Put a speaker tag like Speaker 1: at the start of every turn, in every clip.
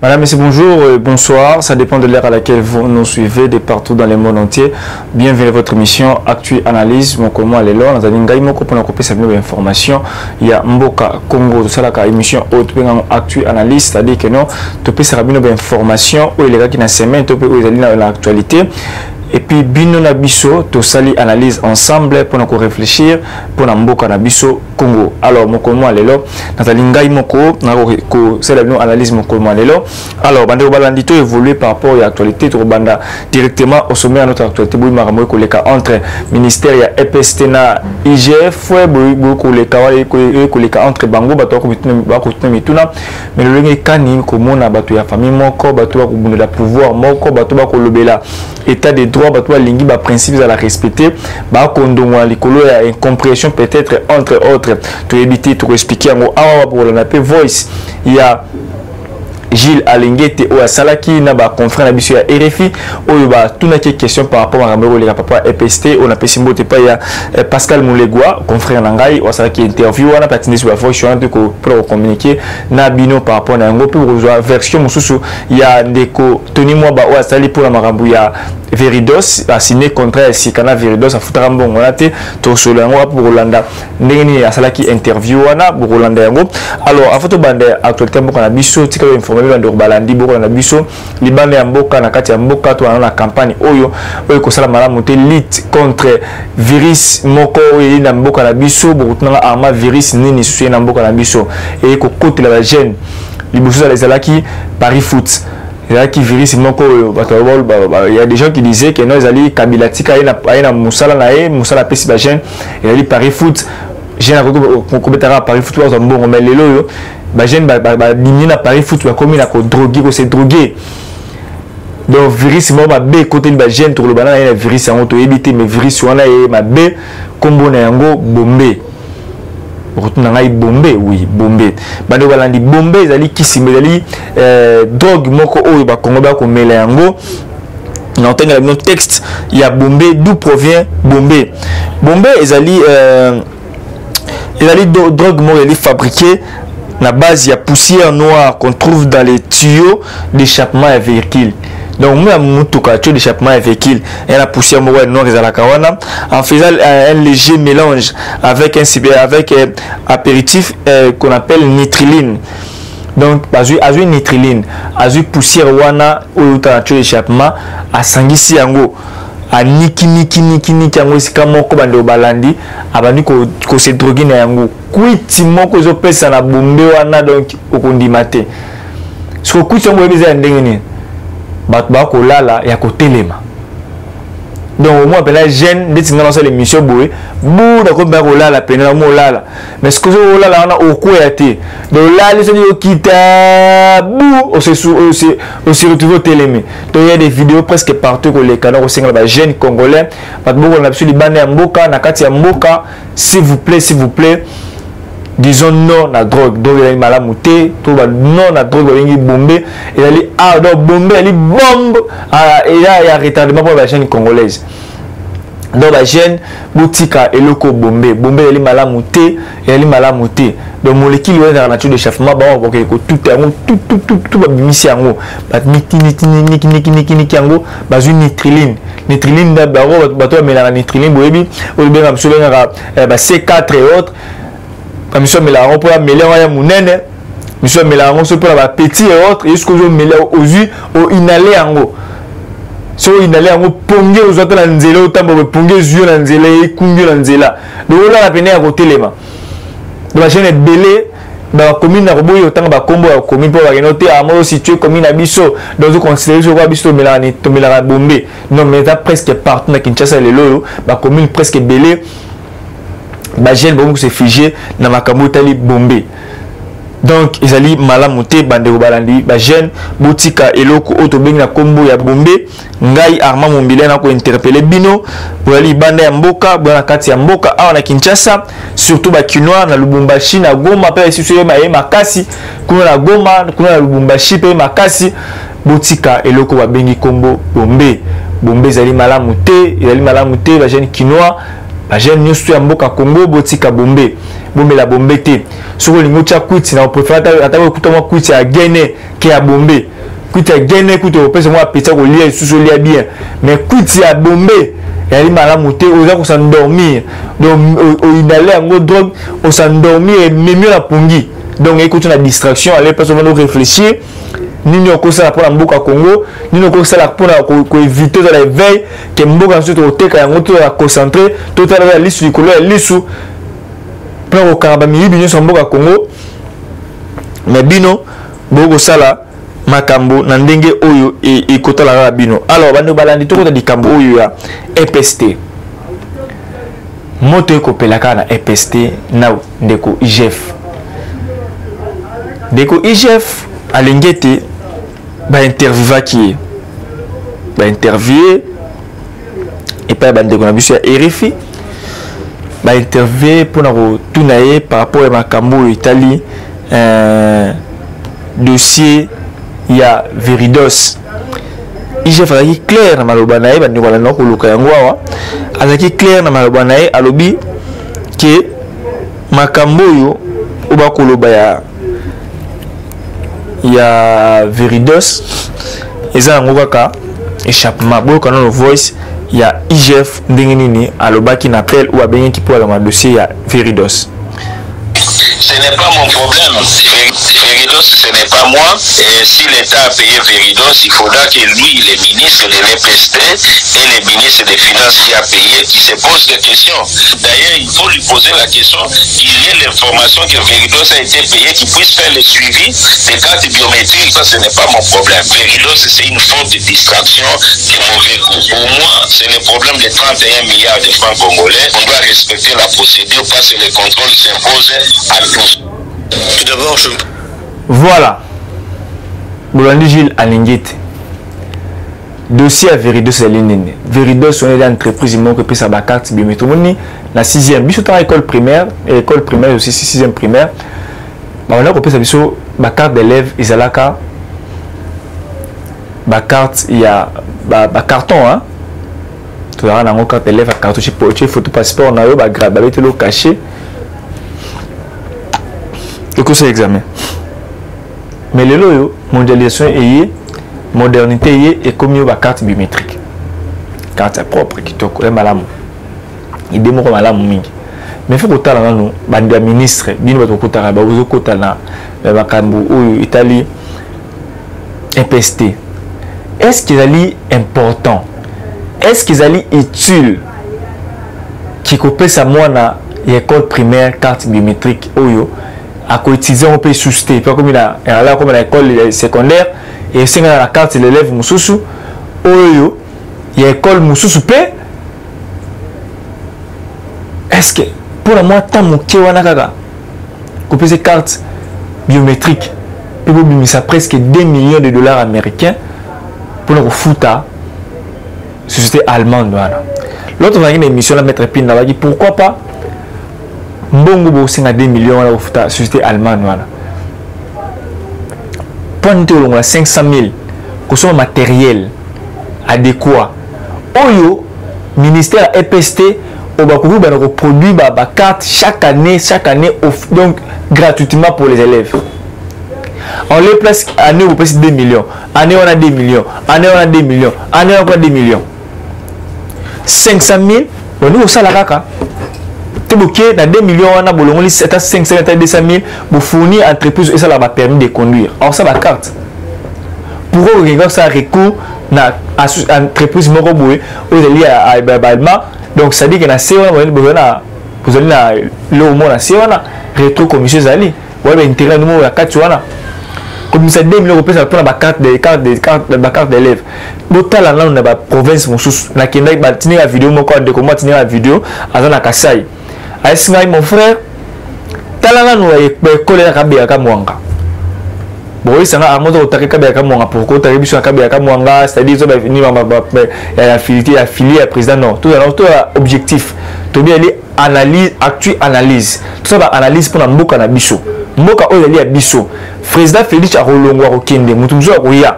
Speaker 1: Madame, Monsieur, bonjour, bonsoir. Ça dépend de l'heure à laquelle vous nous suivez de partout dans le monde entier. Bienvenue à votre émission Actu Analyse. Mon comment aller là? Nous avons une pour nous couper cette nouvelle information. Il y a Mboka Congo. C'est la émission haute Actu Analyse, c'est-à-dire que nous tu peux savoir une nouvelle information où les gars qui dans semaine, tu peux où ils dans l'actualité. Et puis bino na biso to sali analyse ensemble pour nous réfléchir pour na mboka na biso Congo. Alors mon comment lelo natali ngai moko na ko c'est la analyse mon comment lelo. Alors bande balandito évoluer par rapport à l'actualité to banda directement au sommet à notre actualité boui marambo ko leka entre ministère ya EPST na IGF boui ko leka entre bango bato ko mituna mais le ngi kani ko mona bato ya famille moko bato ko bunda pouvoir moko bato ba ko lobela état de droit bato lingi ba principes à la respecter ba kondongwa likolo ya incompréhension peut-être entre autres to éviter to expliquer ngo awa pour la paix voice il y a Gilles Alengete ou Salaki na ba confrère na biso ya RFI ou ba tuna qui question par rapport à Rambo les papa EPST on a pessimbo te pas ya Pascal Moulegwa confrère na ngai ou Salaki interview on a patiné sur la fonction de pour communiquer na bino par rapport à ngo pour rejoindre version mususu il y a ndeko Tony moi ba ou Sali pour la marambu ya Veridos a signé contrat Sikana Veridos a futara mbongo na te to solo yango pour Rolanda ndeni ya Salaki interview wana pour Rolanda yango alors a photo bande actualité mboko na biso tika informer bande balandi boko na biso libande ya mboka na kati ya mboka to na campagne oyo ko sala malamu te lutte contre virus moko oyo na mboka na biso boko tuna arma virus nini suye na mboka na biso et ko kotela ba jeune liboso za Salaki Paris Foot. Il y a qui virus moko il y a des gens qui disaient que non ils allaient Kabila tika ina musala na musala pesi ba jeune il allait Paris Foot jeune ko betara Paris Foot wa mbongo mais lelo yo ba jeune ba diminuer na Paris Foot ba comme na ko droguer ko se droguer donc virus mo ba be côté ba jeune to le banana virus en auto éviter mais virus wana e ma be kombo na yango bombe retourne ngai bombe oui bombe bande balandi bombe ezali kisime ezali drogue moko oyo ba Congo ba ko mela yango na tenga le texte il y a bombe d'où provient bombe bombe ezali drogue moko elle est fabriquée na base ya poussière noire qu'on trouve dans les tuyaux d'échappement à véhicule. Donc moi mutuka tuyau d'échappement à véhicule et la poussière noire en faisant un léger mélange avec un apéritif qu'on appelle nitriline. Donc azui nitriline azui poussière wana ou tuyau d'échappement à sangisi yango a niki yango sika moko bande balandi abandi ko se droguer na yango kwiti moko zo pesa na bombe wana donc okondima te so kwiti yango ebeza ndenge ni bato ba ko lala ya ko telema donc moi appelle jeune ndeti ngana so l'émission boye buda ko ba ko lala pena mo lala mais ce que zo lala wana okoya te donc là les gens qui ta bou on se retrouve télémé donc il y a des vidéos presque partout que les canaux au ba jeunes congolais bato boko na biso libane ya mboka na kati ya mboka s'il vous plaît disons non la drogue donc il y a malamu te to ba non la drogue il bombe et ali ah donc bombe ali bombe et là il y a retardement pour la jeune congolaise donc la jeune boutika eloko bombe ali malamu te et ali malamu te donc molécule ouais dans la nature d'échauffement ba ko tout ba bimisi yango ba niki yango ba nitriline da ba to mela nitriline boyebi o benga msobenga ba C4 et autres. Monsieur Mélaron pour la mêler à Mounene, Monsieur Mélaron pour la petit et autres, et ce que je mêler aux yeux, au inhalé en haut. Si on inhalé en haut, pongé aux autres l'anzela, autant pour pongé aux yeux l'anzela et kungu l'anzela. Donc là, la peine à côté les mains. Donc la chaîne est belée, dans la commune à Roboy, autant que combo à commune pour la noter à moi situé commune à Bisso, dans une considération de Bisso Mélanie, Tomélara Bombé. Non, mais ça presque partout dans Kinshasa et les Lolo, la commune presque belée. Ba jeune bon se figé na makambo tali bombe donc ezali malamu te bande balandi ba jeune botika eloko auto benga kombo ya bombe ngai Armand Mombile na ko interpeller bino boli bande ya mboka bwana kati ya mboka awa na Kinshasa surtout ba Kinois na Lubumbashi na Goma pe sisuye makasi kuna na Goma kuna na Lubumbashi pe makasi botika eloko ba bengi kombo bombe ezali malamu te ba jeune Kinois ba jeune nyonso ya mboka Congo botika bombe la bombe te soko lingo tia kwiti na préfère ata ko mwa kwiti ya gene ke ya bombe kwiti ya gene kwiti o pesa mwa pizza ko lia susu lia bien mais kwiti ya bombe yali malamu te oza ko s'endormir donc o inale yango drogue o s'endormir et même la pungi donc écoute la distraction aller pas seulement réfléchir nini okosala pour la mboka Congo nini okosala pour ko éviter de la veille que mboka surtout oteka yango to la concentrer totalement la liste likolo ya lisu pour au karabami bino so mboka Congo mais bino boko sala makambo na ndenge oyo e kotala la bino alors bando balandi to ko di kambo oyo ya EPST moto ekopelaka na EPST na ndeko IGF ndeko IGF alingete ba interviewa qui ba interviewer et pas ba ndeko na biso ya RFI ba interviewer pour na tunaye par rapport à makambo Italie dossier ya Veridos IGF azaki clair na maloba na ye ba ndeko na ko luka yango awa azaki clair na maloba na ye alobi ke makambo yo oba koloba ya Veridos eza ngo kaka échappement boyo kana no voice ya IGF ndenge nini alobaki na appel ou abengi pour la dossier ya Veridos.
Speaker 2: Ce n'est pas mon problème. Veridos, ce n'est pas moi. Et si l'État a payé Veridos, il faudra que lui, le ministre de l'EPST et le ministre des Finances qui a payé, qui se pose des questions. D'ailleurs, il faut lui poser la question qu'il y ait l'information que Veridos a été payé, qu'il puisse faire le suivi des cartes biométriques. Ça, ce n'est pas mon problème. Veridos, c'est une forme de distraction, de mauvais goût. Pour moi, c'est le problème des 31 milliards de francs congolais. On doit respecter la procédure parce que le contrôle s'impose à tous. Tout d'abord,
Speaker 1: Voilà. Bolandi Gilles Alingete. Dossier à Veridos à l'INN. Veridos, on est l'entreprise qui peut sa carte biométrique. La 6e, biso ta école primaire, et école primaire aussi 6e primaire. On a copié sa biso ba carte d'élève Isalaka. Ba carte il y a ba carton hein. Tu as un carte d'élève à carton chez photo passeport on a eu ba grade ba le caché. Le cours c'est examen. Mais le loyo mondialisation et modernité et comme une carte biométrique. Carte propre qui te connaît malam. Il démore malam mingi. Mais faut que tu aies nous bande ministre bino ba ko tara ba uzo ko tana ba kambu ou Italie EPST. Est-ce qu'ils allaient important? Est-ce qu'ils allaient utile qui coupe sa moine école primaire carte biométrique oyo à cotiser on peut souster pas comme il a là comme l'école secondaire et c'est la carte l'élève mususu oyo y école mususu pe est-ce que pour moi tant mon qui wana kaka couper ces cartes biométriques et vous bimisa presque 2 millions de dollars américains pour le foot société allemande voilà l'autre va une émission la mettre pin là pourquoi pas mbongo bo 2 millions la futa société allemande voilà point de 500 000 que matériel adéquat oyo ministère EPST au bakoku ba produit ba carte chaque année donc gratuitement pour les élèves. On les place année vous paye 2 millions, année on a 2 millions, année on a 2 millions, année on a 2 millions. 500 000 on est au salaire dans 2 millions, on a 500 000, 200 000 pour fournir entreprise et ça va permis de conduire. Alors ça va carte. Pour eux, ça recours na entreprise moroboué ou lié à Allemand. Donc ça dit que na COA vous allez na le moment na COA rétro commission zali. Ouais ben intérêt nous la carte wana. Comme ça 2 millions pour la carte d'élèves. Botala là on a ba province mosusu na kenda ba tenir la vidéo moko de comment tenir la vidéo azana Kasai. Aïsngaï mon frère, talanga nous école ya kabia kamwanga. Bon oui ça a moto otaka kabia kamwanga pourquoi tu biso kabia kamwanga c'est-à-dire ça va venir affilié à président non. Tout objectif. To bien aller analyse analyse. Tout ça va analyse pour na mboka na biso. Mboka oyo ali ya biso. Président Félix Arolongwa okende mutu mzo akoya.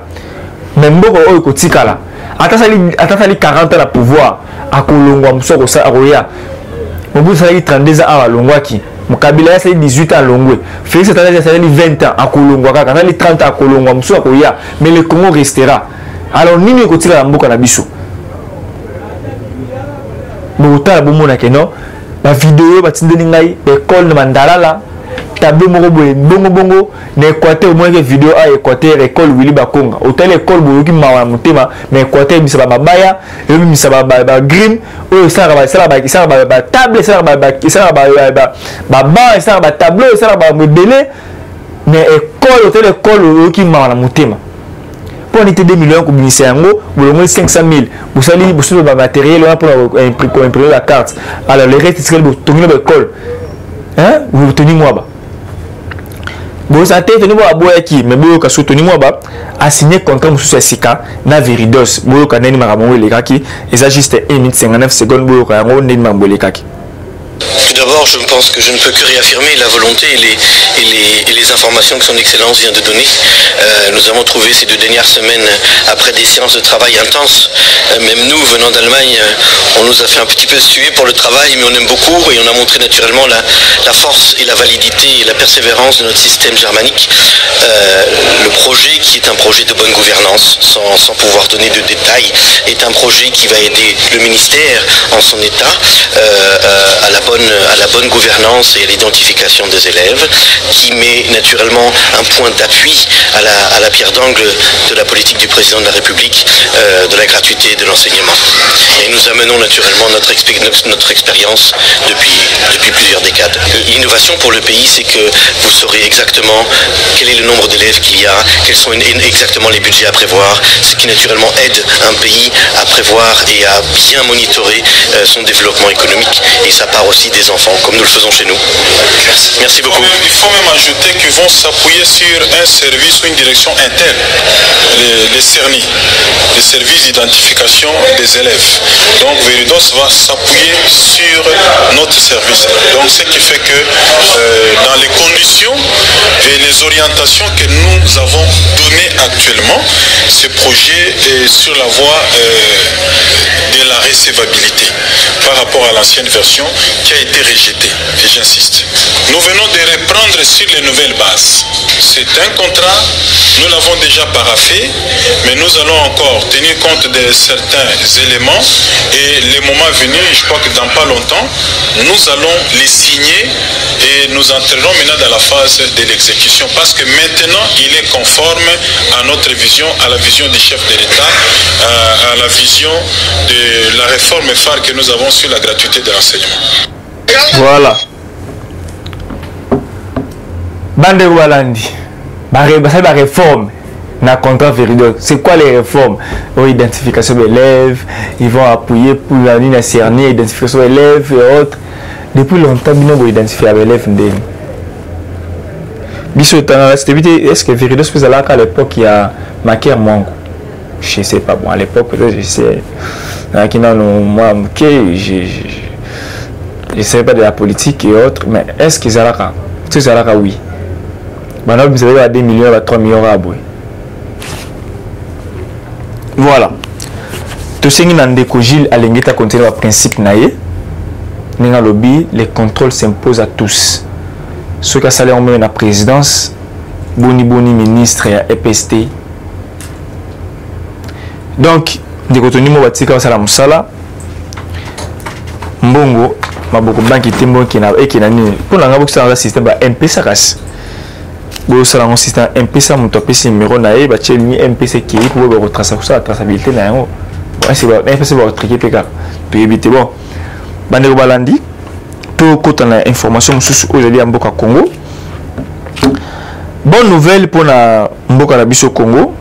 Speaker 1: Mais mboka oyo kotikala. Ata sali 40 ans na pouvoir akolongwa mso ko sa akoya. Mobutu a 32 ans à Longwaki. Kabila a 18 ans à Longwe. Félix Antoine a 20 ans à Kolongwaka. Quand il a 30 ans à Kolongwa, mais le Congo restera. Alors, Nini Kotira Lamboka Nabiso. Bota la bomona que non. La vidéo, l'école de Mandalala. Tableau bongo n'Équateur au moins que vidéo à Équateur école Willy Bakonga hôtel école boyoki mawa mutema na Équateur misaba mabaya et misaba ba green o ça ba table ça ba tableau ça ba modèle mais école hôtel école boyoki mawa mutema pour nité 2 millions ko binisa yango bolongo 500 000 bosali bosuba ba matériel pour imprimer la carte alors le reste c'est que tongi na école hein vous tenez moi ba bon ça tête ni moi boya ki mais boyo ka sotoni moi ba a signé contrat mususu sika na Veridos boyo ka neni makambo le kaki et ça juste 1 minute 59 secondes boyo ka ngo neni makambo le kaki.
Speaker 3: Tout d'abord, je pense que je ne peux que réaffirmer la volonté et les informations que son Excellence vient de donner. Nous avons trouvé ces 2 dernières semaines, après des séances de travail intenses, même nous, venant d'Allemagne, on nous a fait un petit peu suer pour le travail, mais on aime beaucoup et on a montré naturellement la force et la validité et la persévérance de notre système germanique. Le projet, qui est un projet de bonne gouvernance, sans pouvoir donner de détails, est un projet qui va aider le ministère en son état à la bonne gouvernance et à l'identification des élèves, qui met naturellement un point d'appui à la pierre d'angle de la politique du président de la République de la gratuité de l'enseignement. Et nous amenons naturellement notre expérience depuis plusieurs décades. L'innovation pour le pays, c'est que vous saurez exactement quel est le nombre d'élèves qu'il y a, quels sont exactement les budgets à prévoir, ce qui naturellement aide un pays à prévoir et à bien monitorer son développement économique. Et ça part aussi des enfants, comme nous le faisons chez nous. Merci beaucoup.
Speaker 4: Il faut même ajouter qu'ils vont s'appuyer sur un service ou une direction interne, les CERNI, les services d'identification des élèves. Donc Veridos va s'appuyer sur notre service. Donc ce qui fait que dans les conditions et les orientations que nous avons données actuellement, ce projet est sur la voie de la recevabilité par rapport à l'ancienne version qui a été rejetée, et j'insiste. Nous venons de reprendre sur les nouvelles bases. C'est un contrat, nous l'avons déjà paraphé, mais nous allons encore tenir compte de certains éléments et le moment venu, je crois que dans pas longtemps, nous allons les signer et nous entrerons maintenant dans la phase de l'exécution parce que maintenant il est conforme à notre vision, à la vision des chefs de l'État, à la vision de la réforme phare que nous avons sur la gratuité de l'enseignement.
Speaker 1: Voilà. Bande Walandi. C'est la réforme. Na contrat Veridos. C'est quoi les réformes? Identification d'élèves, ils vont appuyer pour la ligne CERNI, identification d'élèves et autres. Depuis longtemps, nous avons identifié les élèves. Est-ce que Veridos peut aller à l'époque il y a marqué Mwango? Je ne sais pas, bon à l'époque peut-être je sais. Moi, je ne sais pas de la politique et autres, mais est-ce qu'ils allaient là? Est-ce qu'ils allaient là? Oui. Maintenant, vous avez 2 millions, 3 millions à abouer. Voilà. Tout ce qui est en Gilles à l'engagement continue le principe naïe. Ninga lobby, les contrôles s'imposent à tous. Ceux qui sont allés la présidence, boni ministre et EPST. Donc, de côté nous va tirer ça la musala. Mbongo, ma beaucoup banque timbo qui na et qui na ni pour la ngabo ça système ba MPSA ras. Bo ça un système MPSA mon topé numéro na e ba tcheli ni MPSA qui pour retracer ça traçabilité na yango. Bon c'est ba MPSA ba triquer PK. Puis éviter bon. Bande Balandi tout côté la information sous aujourd'hui en Mboka Congo. Bonne nouvelle pour la Mboka na biso Congo.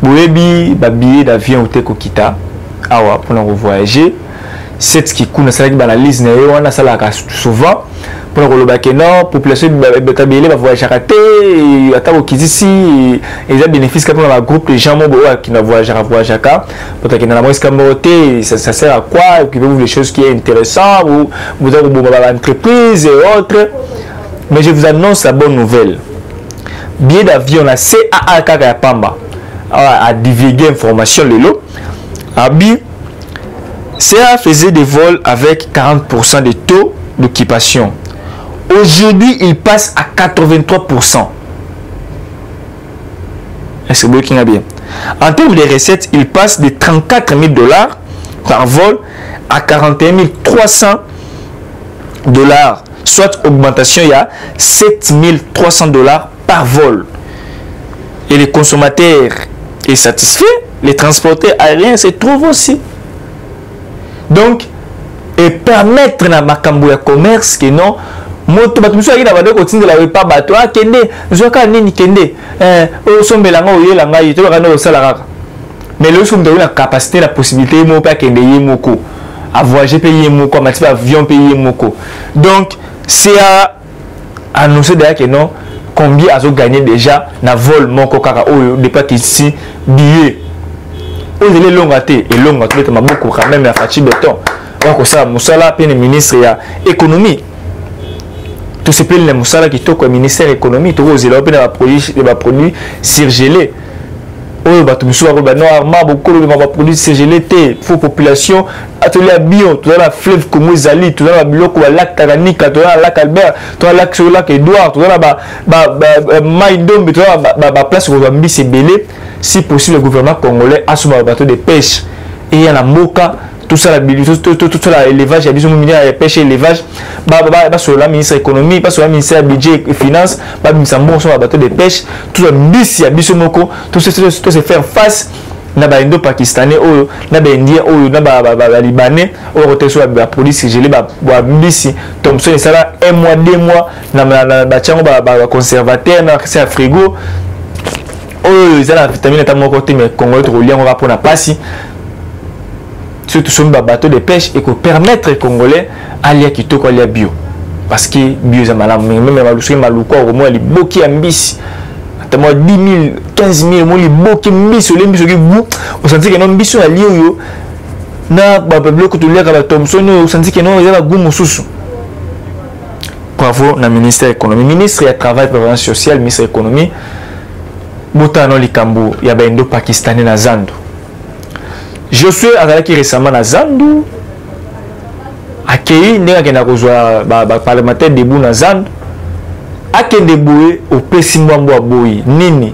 Speaker 1: Boyebi ba billet d'avion te ko kita awa pour la voyager. C'est qui kuna sala ki banalise na yo wana sala ka souvent pour le loba que non population betabele va voyager raté ata ko kizisi et a bénéfice pour la groupe les gens qui na voyager ka pour que na moisque moté ça sert à quoi qui veut les choses qui est intéressant ou vous avez une entreprise et autres. Mais je vous annonce la bonne nouvelle. Billet d'avion la CAA Kaka Pamba a divulgué information lelo abi CA faisait des vols avec 40% de taux d'occupation. Aujourd'hui, il passe à 83%. Est-ce que vous bien? En termes de recettes, il passe de 34 000 $ par vol à 41 300 $, soit augmentation, il y a 7 300 $ par vol. Et les consommateurs sont satisfaits, les transporteurs aériens se trouvent aussi. Donc, et permettre na makambo ya commerce que non, moto batumiso akina bande kotinda la wepa bato akende, zoka nini kende, osombelanga oyelanga yito kana osala kaka. Mais le somme de la capacité, la possibilité mo pa kende yemoko, à voyager payer moko, à matériel avion payer moko. Donc, c'est à annoncer d'ailleurs que non, combien a gagné déjà na vol moko kaka oyo depuis qu'ici billet. Aux les longs athées et longs athées ma beaucoup quand même la fatigue béton. Donc ça Moussala peine ministre ya économie. Tout ce peine le Moussala qui toque ministère économie tout aux élèves va produit surgelé. Oh bah tout monsieur va non arma beaucoup de va produit surgelé té faut population atelier bio tout dans la fleuve comme Zali tout dans la biloko la lac Tanganyika tout dans la lac Albert tout dans la lac sur lac Edouard tout dans la Maïdombe tout dans la place où va mbisi belé. Si possible, le gouvernement congolais a son bateau de pêche. Et il y a la moka, tout ça, tout ça, l'élevage, il y a besoin de pêche et l'élevage. Sur la ministre de l'économie, pas sur la ministre du budget et finance, pas sur bateau de pêche. Tout ça, il y a besoin de tout se faire face. Na ba indo pakistanais oyo na ba indien oyo na ba libanais oyo rotation ba police gelé ba mbisi Thompson ça là 1 mois 2 mois na ba chango ba conservateur na c'est frigo. Oh, ils ont la vitamine à mon côté, mais Congolais trop lien on va pour la passe. Surtout sur un bateau de pêche et que permettre aux Congolais aller quitter quoi aller bio. Parce que bio c'est malade, même malouché malouko au moins les boki ambis. Tellement 10 000, 15 000, moi les boki ambis sur les ambis qui vous, on sentit que non ambis sur la lieu yo. Na bloc de l'air à la Thompson, on sentit que non il y a la goût mususu. Bravo, na ministère de l'économie, ministre du travail, prévoyance sociale, ministre de l'économie. Botano likambo ya bendo pakistanais na Zandu. Je suis azalaki récemment na Zandu. Akei ndenge kena kozwa ba parlementaire debout na Zandu. Akende boye au pesimwambo boyi nini.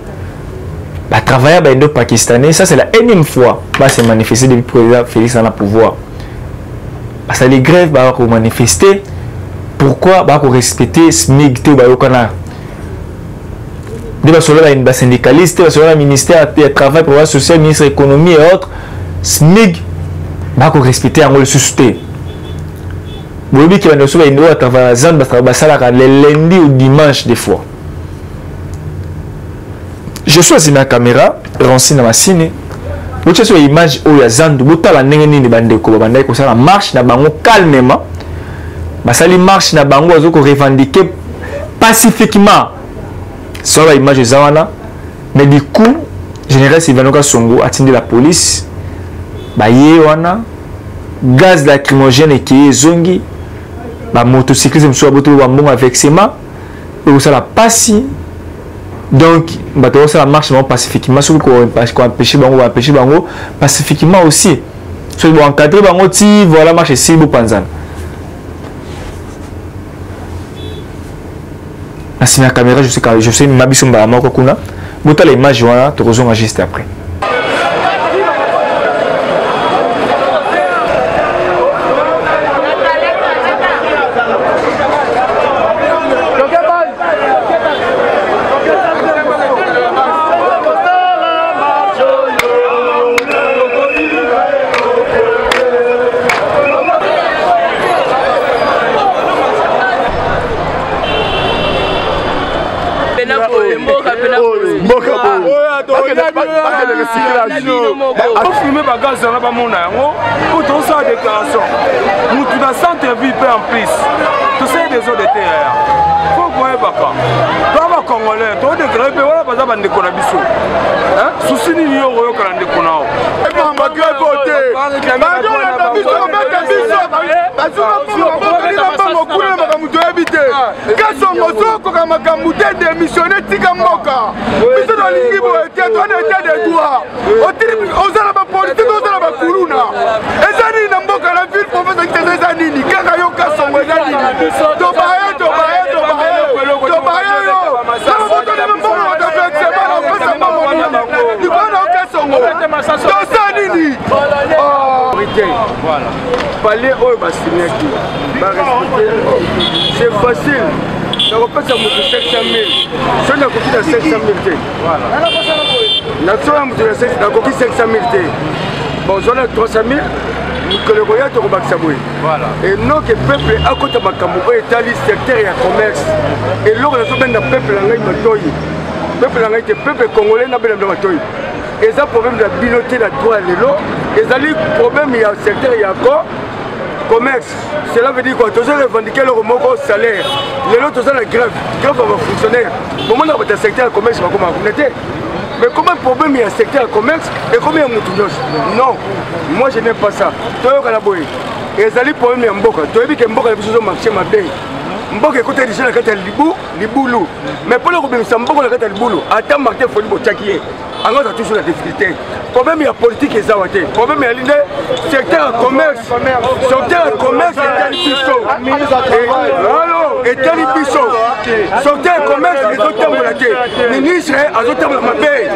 Speaker 1: Ba travailler bendo pakistanais, ça c'est la énième fois ba se manifester depuis président Félix na pouvoir. Parce que les grèves ba ko manifester pourquoi ba ko respecter SMIC te ba yokana. Des syndicalistes, le ministère du Travail, Prévoyance sociale, ministre de l'économie et autres, SMIG, va respecter le suscité. Vous voyez qu'il y a un travail le lundi ou dimanche des fois. Je suis à la caméra, renseigne dans ma ciné. Vous avez une image où il y a Zandu, vous avez une marche calmement. Vous marche revendiquer pacifiquement. Sur l'image de Zawana, mais du coup, général Sylvanoka Songo a attendu la police, wana, gaz lacrymogène qui est zongi, motocycliste soit avec ses mains, et ça la passe. Donc, ça marche pacifiquement, sauf qu'on empêche pacifiquement aussi. Soit bon encadrer voilà marche ici pour Panzan. Si la caméra, je sais ma biso mbala kuna. Bota l'image wana, tu rejoins juste après.
Speaker 5: Filmer bagage dans la mona pour tout ça déclaration. Nous tout dans centre-ville en plus. Tout ça des eaux de terre. Faut voir baka. Toi va congolais, toi déclarer voilà pas ça bande kona biso. Hein? Souci ni yo yo kana ndekona. Et ba magre côté. Ba do na biso ba biso. Ba zo ba muto habité. Kaso mozo ko kama kamuté démissionner tika mboka. Biso do lingi bo était toi de droit. Au tribunal politique, on a kuluna. Et ça, nini voilà parler oyo basignaki c'est facile nakopesa moto 500 000 so nakoki na 500 000 te nasoya moto nakoki 500 000 te bon zona 300 000 mikolo koya tokobakisa boye enoke peuple akota makambo oyo etali secteur ya commerce eloko nazobenda peuple na ngai matoyi peuple na ngai te peuple congolais nabenda mda matoyi eza problème na bino te na droit lelo ezali problème ya secteur ya commerce. Cela veut dire quoi? Tous les revendiquer le remoko salaire. Les autres sont la grève va fonctionner. Comment on va secteur commerce va comment mais comment le problème il y a secteur commerce et combien il y a non, moi je n'aime pas ça. Tu as un et ça problème il y a mboka. Tu as vu que mboka est marché ma paix. Mboka écoute déjà la carte libulu. Mais pour le problème c'est mboka la carte libulu. Attends marqué faut le tchakier. Alors ça toujours la difficulté. Problème il y a politique et zawaté. Problème il y a l'idée secteur commerce. Secteur commerce et télévision. Allô, et télévision. Secteur commerce et secteur monété. Ministre azotam ma paix.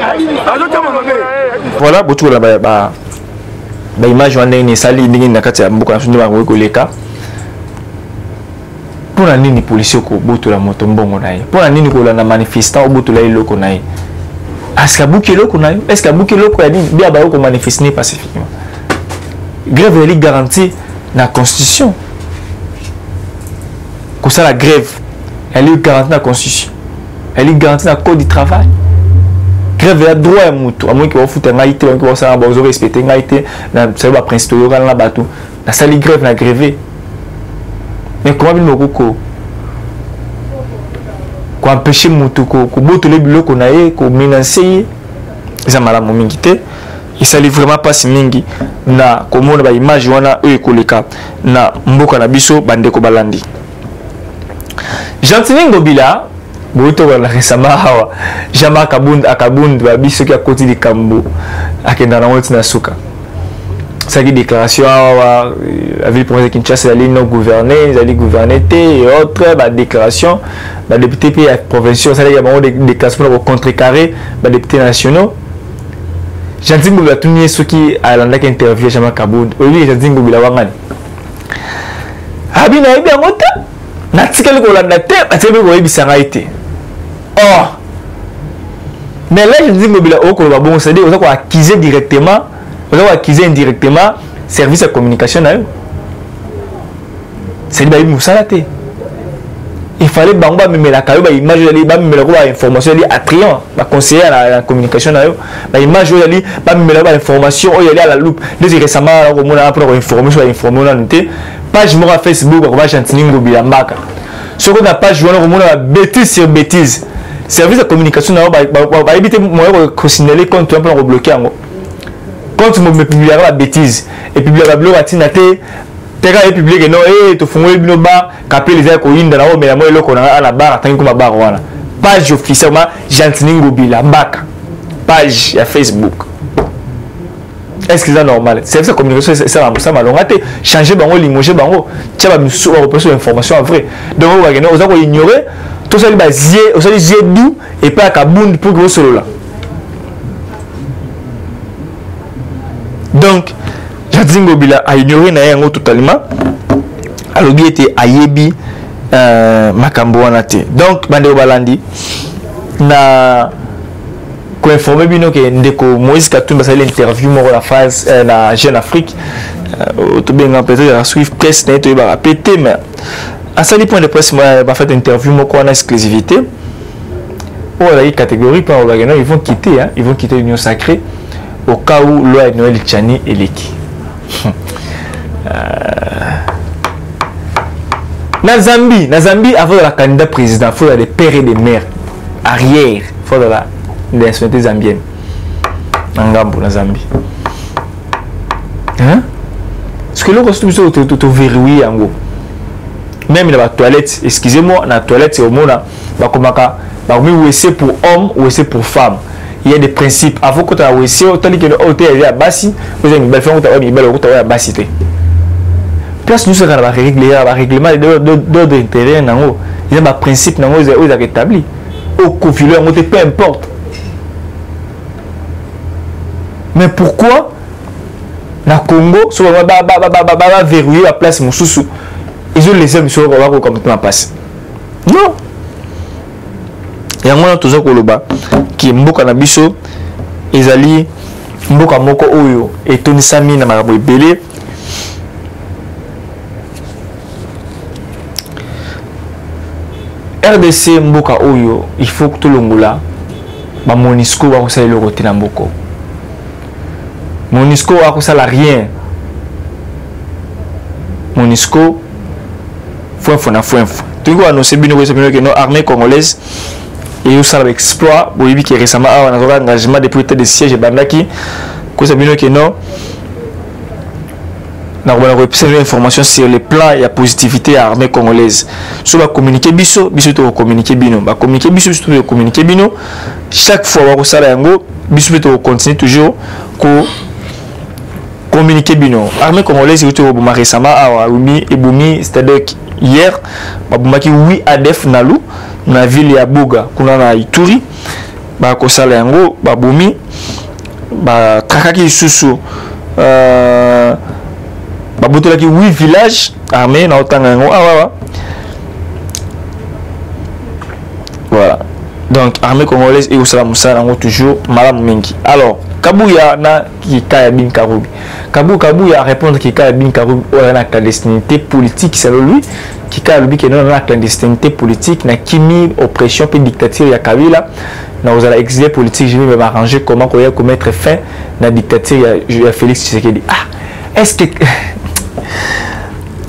Speaker 5: Azotam ma paix.
Speaker 1: Voilà, beaucoup là ba image wana ni sali ndingi nakati ya mboka nsundi ba koleka. Pour la nini policier ko botola moto mbongo na ye. Pour la nini ko la na manifestant botola iloko na ye. Est-ce qu'il y a beaucoup de gens est-ce qu'il y a beaucoup de gens qui disent bien qu'on manifeste pacifiquement? Grève elle est garantie dans la Constitution. Comme ça la grève elle est garantie dans la Constitution. Elle est garantie dans le Code du travail. Grève elle a droit à moto. À moins qu'il va foutre un haïté, qu'il va savoir vous respecter un haïté, dans le principe de la bateau. La salle grève la grévé. Mais comment il me dit ko empêcher moto ko botole biloko na ye ko menacer za malamu mingi te isali vraiment pas mingi na komona ba image wana e koleka na mboka na biso bandeko balandi Gentili Ngobila boto wala resama hawa jama akabund ba biso ki akoti likambo akenda na woti na suka saki déclaration awa la ville province de Kinshasa ali non gouverner, ils allaient gouverner et autres ba déclaration ba député pays provinciaux ça il y a des déclarations pour contrecarrer ba députés nationaux. Gentili Ngobila tuni soki alanda ka interview jama kabund oui Gentili Ngobila wangani abi na ibi ngota na tikali ko landa te ba tebe ko ibisanga ite oh mais là Gentili Ngobila oko ba bon c'est dire on va accuser directement vous avez acquis indirectement service de communication. C'est dit il fallait que vous la image information attrayant conseiller à la communication image information à la loupe récemment pour informer sur l'information page Facebook Gentili Ngobila mbaka ce qu'on a page bêtise sur bêtise service de communication va éviter de signaler compte pour bloquer. Quand tu me publies la bêtise et puis la blog atina te tera et publier non et to fongoli bino ba kapé les ko inda na o mais moi eloko na la barre tangi ko ba wana page officiellement Gentili Ngobila mbaka page ya Facebook. Est-ce que c'est normal? C'est ça communication ça malonga te changer bango limoger bango tia ba miso ba repasser information en vrai donc on va on va ignorer tout ça ba zie on ça zie dou et pas kabund pour que solo là. Donc, Gentili Ngobila a ignoré Nayango totalement. Alors, il était ayebi makambo wana te. Donc, Bandeo Balandi na ko informer bino que ndeko Moïse Katumbi ça l'interview mo la phase na Jeune Afrique to benga peut-être la Swift Press na to ba pété mais à ça les points de presse moi ba fait interview mo ko en exclusivité. Oh la catégorie par ils vont quitter l'Union sacrée. Au cas où loi Noël Tchani est l'équipe. Na Zambie, avant de la candidat président, il faut des pères et des mères. Arrière, il faut de la nationalité zambienne. Nangambo, na Zambie. Hein? Parce que là, quand tu verrouilles en gros. Même dans la toilette, excusez-moi, dans la toilette, c'est au monde, où c'est pour homme ou c'est pour femme. Il y a des principes. Avant que tu aies aussi, autant que l'hôtel est à Bassi, vous avez une belle femme, vous avez une belle route à Bassi. Place nous sommes dans le règlement d'ordre intérieur. Il y a des principes qui sont établis. Au conflit, peu importe. Mais pourquoi na Congo so ba verrouiller la place mosusu ils ont les hommes sur va complètement passer. Non. Yango na tozo koloba ki mboka na biso ezali mboka moko oyo etonisami na makambo ebele. RDC mboka oyo il faut que tout longola ba Monisco ba kosala le roté na mboko. Monisco a kosala rien. Monisco foi. Tu vois nous c'est bien que nos armée congolaise et où ça l'exploit boyibi qui récemment a un engagement depuis des sièges bandaki que c'est bien que non na on observer information sur les plans et la positivité à l'armée congolaise. So va communiquer biso to communiquer bino, ba communiquer biso to communiquer bino. Chaque fois on sala yango biso to continuer toujours ko communiquer bino. Armée congolaise to boma récemment a Rumi et Boumi, c'est-à-dire hier ba bomaki 8 ADF nalu na ville ya Boga kuna na Ituri ba ko sala yango ba Boumi ba trakaki susu babotolaki 8 villages armés na otanga yango voilà donc armée congolaise et osala musala yango toujours malamu mingi. Alors Kabuya na Kikaya Bin Karoubi Kabuya répondre Kikaya Bin Karoubi on a clandestinité politique selon lui Kikaya Bin Karoubi na clandestinité politique na kimi oppression puis dictature ya Kabila na osala exilé politique. Je vais m'arranger comment commettre fin na dictature ya Félix Tshisekedi. Est-ce que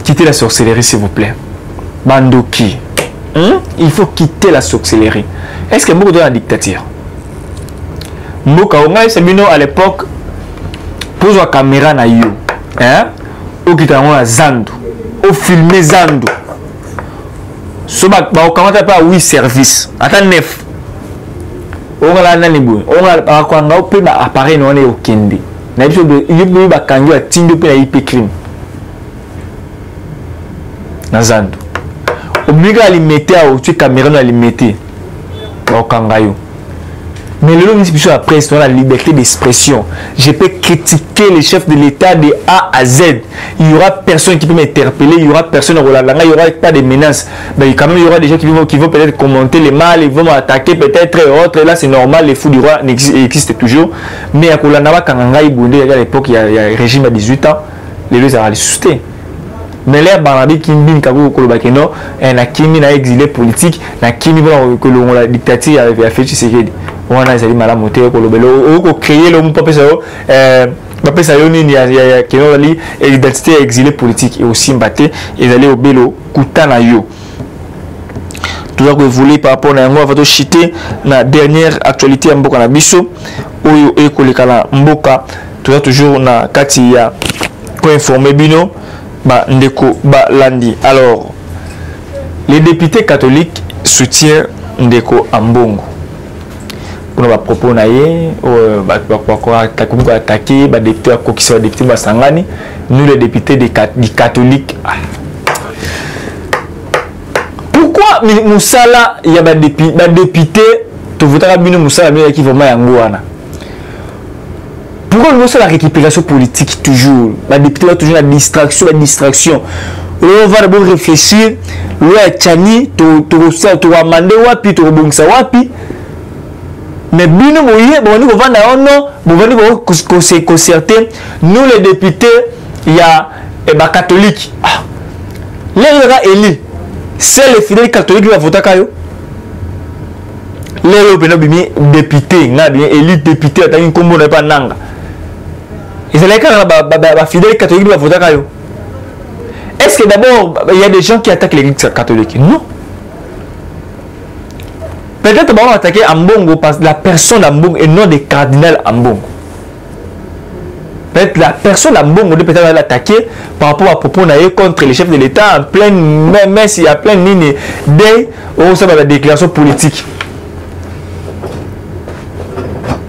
Speaker 1: quittez la sorcellerie s'il vous plaît Bandoki il faut quitter la sorcellerie. Est-ce que beaucoup de la dictature Mboka Onga Sabino à l'époque pose la caméra na yo au quitter la Zando au filmer Zando so ba comment pas 8 services attends 9 on a nani boy on a quoi nga pe ba appareil non est au kende na biso de yibu ba kanjo atindo pe na IP crime na Zando obliga alimenter au tu caméra na alimenter au kangayo. Mais le nom de la presse, dans la liberté d'expression, je peux critiquer les chefs de l'État de A à Z. Il y aura personne qui peut m'interpeller, il y aura personne au Rolanda, il n'y aura pas de menaces. Mais quand même, il y aura des gens qui vont peut-être commenter les mal, ils vont m'attaquer peut-être et autres. Et là, c'est normal, les fous du roi existent toujours. Mais à Rolanda, quand on a eu à l'époque, il y a un régime à 18 ans, les deux ont ressuscité. Mais là, Banabi Kimbin Kabou Kolobakeno, na Kimi na exilé politique, na Kimi que la dictature avait fait Tshisekedi. On a essayé de monter Kolobelo, ou créer le mot Papé Sayo, ni ya Keno Lali, et l'identité exilé politique, et aussi Mbaté, et d'aller au Belo, Koutana Yo. Tout ça que vous voulez par rapport à moi, votre chité, la dernière actualité à Mboka Nabiso, ou Ekolekala Mboka, tout ça toujours na Katia, pour informer Bino. Ndeko Landi. Alors, les députés catholiques soutiennent Ndeko Ambongo. Pour nos propos naïe, attaquer, députés Basangani, nous les députés des catholiques. Pourquoi Moussala, il y a des députés, tu voudras bien Moussala, mais qui vont m'ayangoana. Pourquoi nous la récupération politique toujours? La députée va toujours la distraction. On va d'abord réfléchir. Le Tchani, tu vas demander wapi, tu vas bonsa wapi. Mais bien nous on va concerter. Nous les députés, il y a des catholiques. Les gens élus, c'est les fidèles catholiques qui vont voter kayo. Les députés, élus députés, t'as une combo n'est pas nanga. Et c'est là que les fidèles catholiques doivent voter. Est-ce que d'abord, il y a des gens qui attaquent l'église catholique? Non. Peut-être qu'on va attaquer Ambongo parce que la personne Ambongo et non des cardinals Ambongo. Peut-être la personne Ambongo peut être l'attaquer par rapport à propos contre les chefs de l'État en pleine messe, il y a plein de lignes de déclaration politique.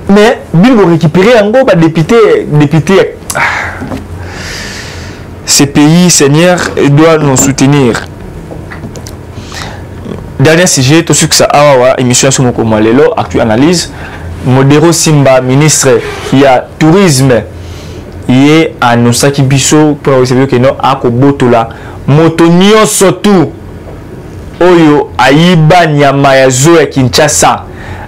Speaker 1: Mais Bill va récupérer en gros député. Ces pays, Seigneur, doivent nous soutenir. Dernier sujet, tout ce que ça a émission sur mon Lelo, Actu Analyse. Modero Simba, ministre, il y a tourisme. Il y a annoncé qui biso pour observer que non à Kobotola. Motonio surtout. Oyo Aïba Nyama ya Zoé Kinshasa.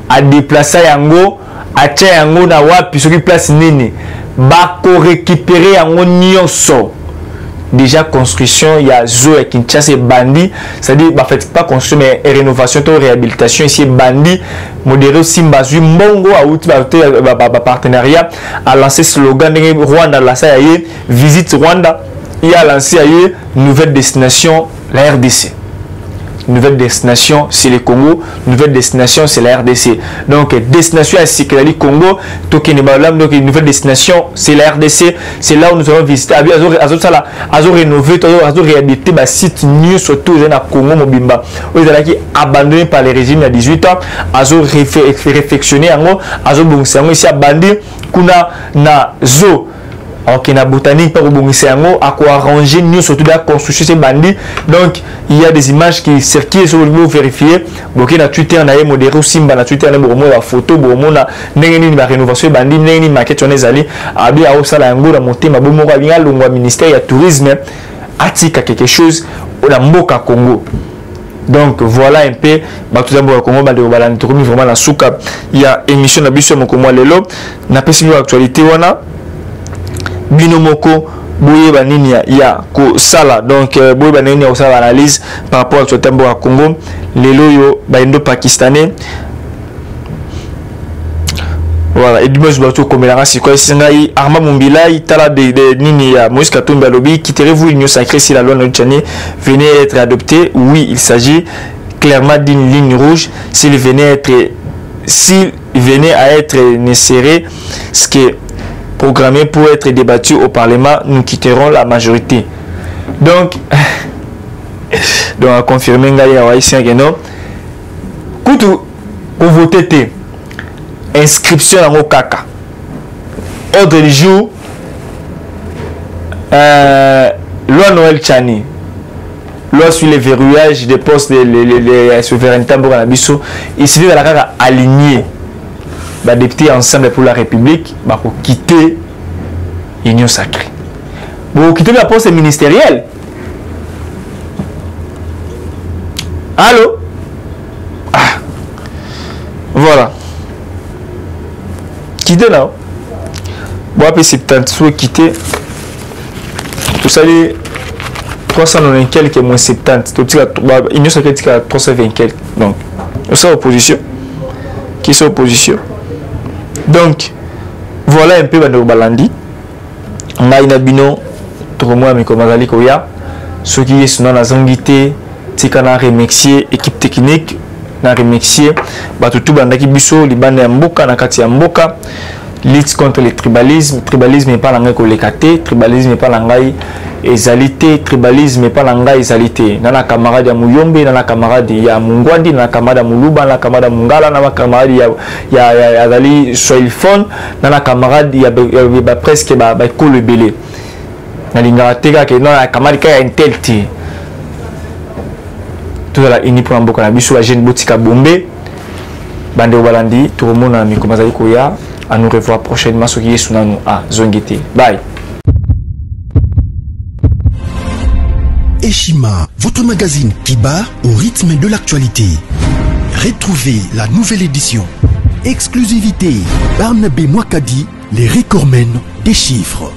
Speaker 1: A déplacer yango, a tia yango na wapi sur place nini. Bako récupérer yango nyonso. Déjà construction il y a Zoé Kinshasa et Bandi, c'est-à-dire bah fait pas construction mais rénovation ou réhabilitation ici Bandi modéré Simba Zui Mbongo a outil partenariat a lancé slogan de Rwanda la ça y est visite Rwanda, il a lancé ailleurs nouvelle destination la RDC. Nouvelle destination, c'est le Congo. Nouvelle destination, c'est la RDC. Donc, destination à Sikali Congo. Donc, une nouvelle destination, c'est la RDC. C'est là où nous allons visiter. Azo rénover, azo réhabiliter le site new, surtout à Congo Mobimba. Où ils ont abandonné par les régimes il y a 18 ans. Azo réflexionner en gros. Azo bonsango ici à Bandi. Kuna na zo. Ok, na botanique par Bongisango, à quoi arranger nous surtout la construction ces bandits. Donc il y a des images qui circulent sur le niveau vérifié. Donc na Twitter na modéré Simba na Twitter na bomo la photo bomo na nengeni ni rénovation bandits nengeni maquette on les allés abi a osala ngo na monter ma bomo ka binga longwa ministère ya tourisme atika quelque chose na mboka Congo. Donc voilà un peu tout d'abord Congo ba de balani to vraiment la souka il y a émission na biso mo Congo lelo na pesi actualité wana Binomoko boye banini ya ko sala donc boye banini ya sala analyse par rapport à ce tembo à Congo les loyo ba indo pakistanais voilà et dimanche bato comme la race quoi singai Arma Mumbila itala de nini ya Moïse Katumbi Lobi quitterez-vous l'union sacrée si la loi Notchani venait être adoptée? Oui, il s'agit clairement d'une ligne rouge s'il venait à être inséré ce qui est programmé pour être débattu au Parlement, nous quitterons la majorité. Donc à confirmer que non. Koutou, pour voter, inscription en Okaka. Ordre du jour, loi Noël Chani. Loi sur les verrouillages des postes de souveraineté pour la biso. Il suffit de la aligner. Députés ensemble pour la République pour quitter l'Union sacrée. Pour quitter la poste ministérielle. Allô? Ah. Voilà. Quitter là. Bon, après 70, soit quitter. Vous savez, 390 quelques moins 70. L'Union sacrée est 320 quelques. Donc, c'est opposition. Qui sont opposition? Donc, voilà un peu de Balandi. On a une bino, tout le monde, mais comme Azali Koya, ceux qui sont dans la zangité, c'est qu'on a remercié l'équipe technique, on a remercié tout le monde qui biso, les bandes Mboka, Nakati Mboka, lutte contre le tribalisme. Tribalisme n'est pas l'anglais collecté, tribalisme n'est pas l'anglais ezalité, tribalisme n'est pas l'anglais ezalité. Nana camarade ya Muyombe, nana camarade ya Mungwandi, nana camarade ya Muluba, nana camarade ya Mungala, nana camarade ya Azali Soilfon, nana camarade ya presque Kolo Belé. Nalinga teka ke nana camarade ka ya intelti. Tout la ini pour Mboka na biso la jeune botika Bombe. Bande Balandi, tout le monde a mis comme Azali Koya. À nous revoir prochainement sur qui est sous nous à Zongité. Bye.
Speaker 6: Eshima, votre magazine qui bat au rythme de l'actualité. Retrouvez la nouvelle édition. Exclusivité, Barnabé Mwakadi, les recordmen des chiffres.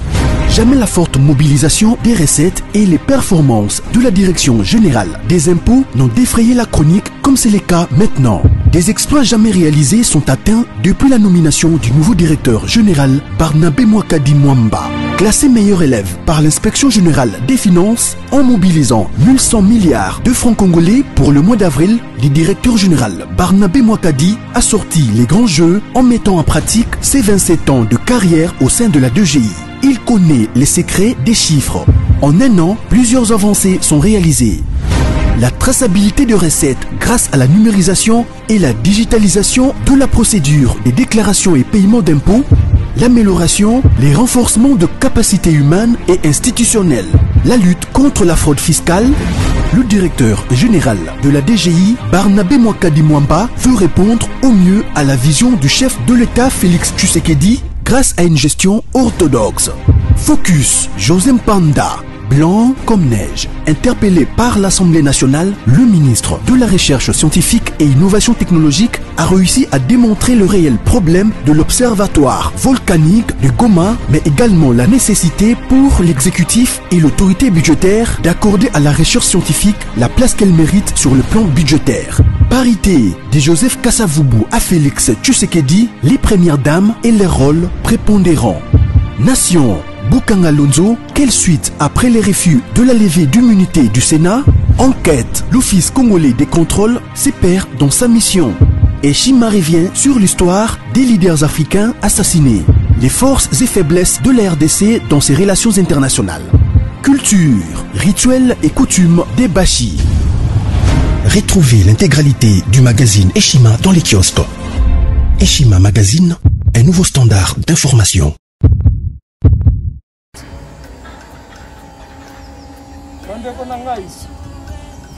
Speaker 6: Jamais la forte mobilisation des recettes et les performances de la Direction Générale des Impôts n'ont défrayé la chronique comme c'est le cas maintenant. Des exploits jamais réalisés sont atteints depuis la nomination du nouveau directeur général Barnabé Mwakadi Mwamba. Classé meilleur élève par l'inspection générale des finances en mobilisant 1100 milliards de francs congolais pour le mois d'avril, le directeur général Barnabé Mwakadi a sorti les grands jeux en mettant en pratique ses 27 ans de carrière au sein de la 2GI. Il connaît les secrets des chiffres. En un an, plusieurs avancées sont réalisées. La traçabilité de recettes grâce à la numérisation et la digitalisation de la procédure des déclarations et paiements d'impôts, l'amélioration, les renforcements de capacités humaines et institutionnelles, la lutte contre la fraude fiscale, Le directeur général de la DGI, Barnabé Mwakadi Mwamba, veut répondre au mieux à la vision du chef de l'État Félix Tshisekedi grâce à une gestion orthodoxe. Focus, José Mpanda, blanc comme neige. Interpellé par l'Assemblée nationale, le ministre de la Recherche scientifique et innovation technologique a réussi à démontrer le réel problème de l'observatoire volcanique de Goma, mais également la nécessité pour l'exécutif et l'autorité budgétaire d'accorder à la recherche scientifique la place qu'elle mérite sur le plan budgétaire. Parité de Joseph Kasavubu à Félix Tshisekedi, les premières dames et les rôles prépondérants. Nation, Bukanga Lonzo, quelle suite après les refus de la levée d'immunité du Sénat? Enquête, l'Office congolais des contrôles se perd dans sa mission. Et Chima revient sur l'histoire des leaders africains assassinés. Les forces et faiblesses de la RDC dans ses relations internationales. Culture, rituels et coutumes des Bashi. Retrouvez l'intégralité du magazine Eshima dans les kiosques. Eshima Magazine, un nouveau standard d'information.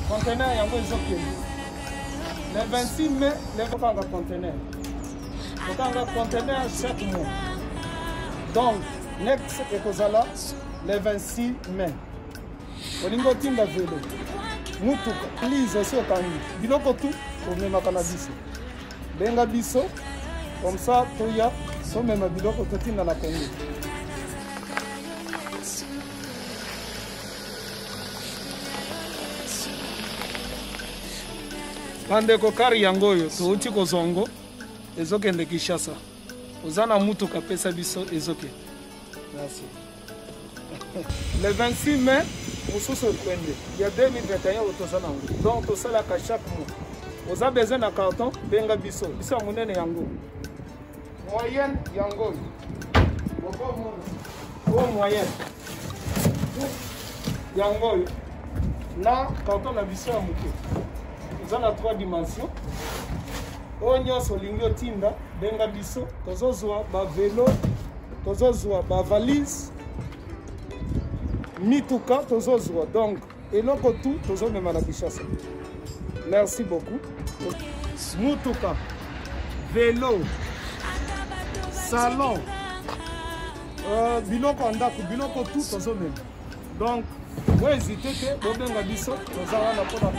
Speaker 5: Conteneur yango ezokende le 26 mai lekokanga conteneur kokanga conteneur chaque mois donc next ekozala le 26 mai olingi otinda velo mutuka lise osi okangi biloko tu omemaka na biso benga biso comme ça toya tomema biloko totinda na Congo. Bandeko kari yango oyo touti kozongo ezokende Kinshasa. Ozana mutuka pesa biso ezokende. Merci. Le 26 mai, mosusu okwende. Il y a 2021 otozana ngo. Donc tosala ka chaque mois. Oza besoin na carton benga biso. Biso munene yango. Moyenne yango. Boko mo. O moyenne. Yango oyo. Na carton na biso ya muke. Dans 3 dimensions. Onyo solingo tinda benga biso tozozwa ba vélo, tozozwa ba valise, mituka tozozwa. Donc eloko tout tozomema na Kinshasa. Merci beaucoup. Mutuka, vélo, salon, biloko andako, biloko tout tozomema. Donc vous hésitez que benga biso tozala na pona ko